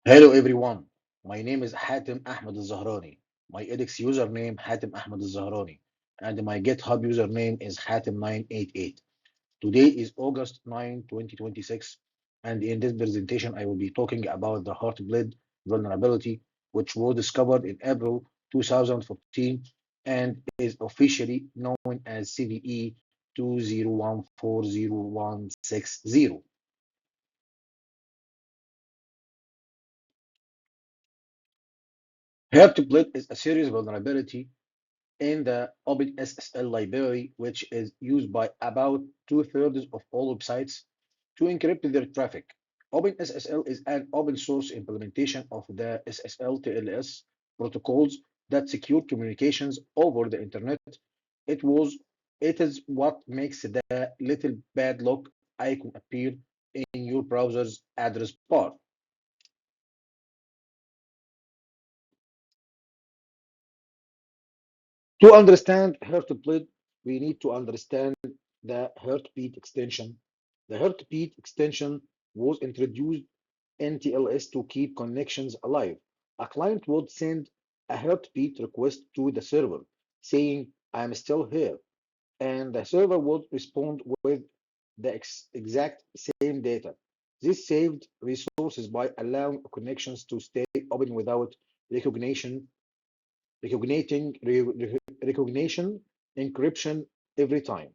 Hello everyone, my name is Hatem Ahmed Al-Zahrani. My edX username Hatem Ahmed Al-Zahrani and my GitHub username is Hatem988. Today is August 9, 2026, and in this presentation I will be talking about the Heartbleed vulnerability which was discovered in April 2014 and is officially known as CVE 20140160. Heartbleed is a serious vulnerability in the OpenSSL library, which is used by about two-thirds of all websites to encrypt their traffic. OpenSSL is an open source implementation of the SSL TLS protocols that secure communications over the internet. It was it is what makes the little bad look icon appear in your browser's address bar. To understand heartbeat, we need to understand the heartbeat extension. The heartbeat extension was introduced in TLS to keep connections alive. A client would send a heartbeat request to the server saying, I'm still here. And the server would respond with the exact same data. This saved resources by allowing connections to stay open without recognition recogniting recognition encryption every time.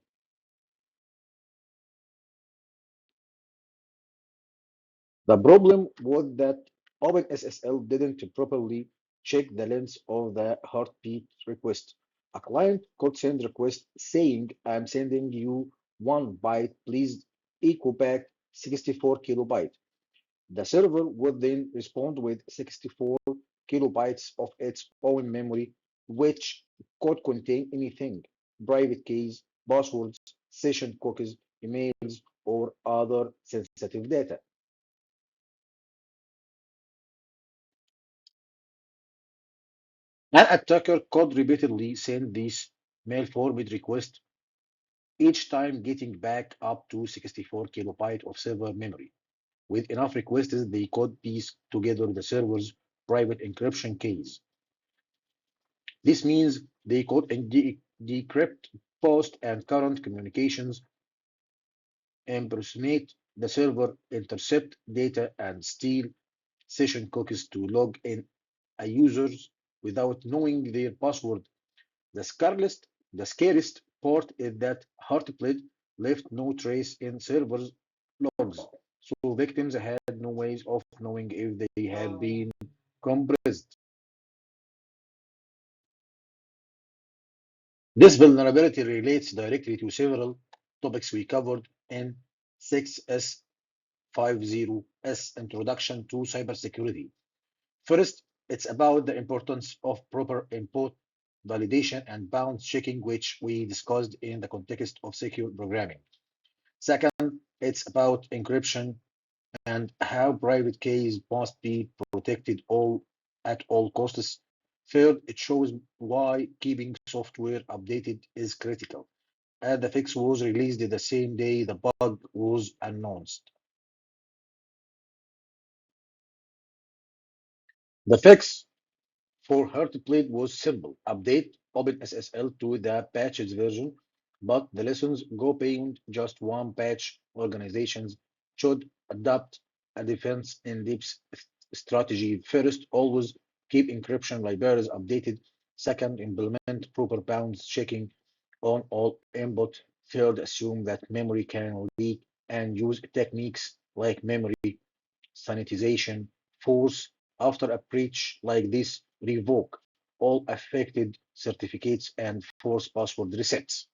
The problem was that OpenSSL didn't properly check the length of the heartbeat request. A client could send request saying, I'm sending you 1 byte, please echo back 64 kilobyte. The server would then respond with 64 kilobytes of its own memory, which could contain anything, private keys, passwords, session cookies, emails, or other sensitive data. An attacker could repeatedly send these malformed requests, each time getting back up to 64 kilobytes of server memory. With enough requests, they could piece together the server's private encryption keys. This means they could decrypt past and current communications, impersonate the server, intercept data, and steal session cookies to log in a users without knowing their password. The scariest part is that Heartbleed left no trace in servers logs, so victims had no ways of knowing if they had been compressed. This vulnerability relates directly to several topics we covered in 6S50's Introduction to Cybersecurity. First, it's about the importance of proper input validation and bounds checking, which we discussed in the context of secure programming. Second, it's about encryption and how private keys must be protected all at all costs. Third, it shows why keeping software updated is critical. And the fix was released the same day the bug was announced. The fix for Heartbleed was simple: update OpenSSL to the patches version, but the lessons go beyond just one patch. Organizations should adopt a defense in depth strategy. First, always keep encryption libraries updated. Second, implement proper bounds checking on all input. Third, assume that memory can leak and use techniques like memory sanitization. Fourth, after a breach like this, revoke all affected certificates and force password resets.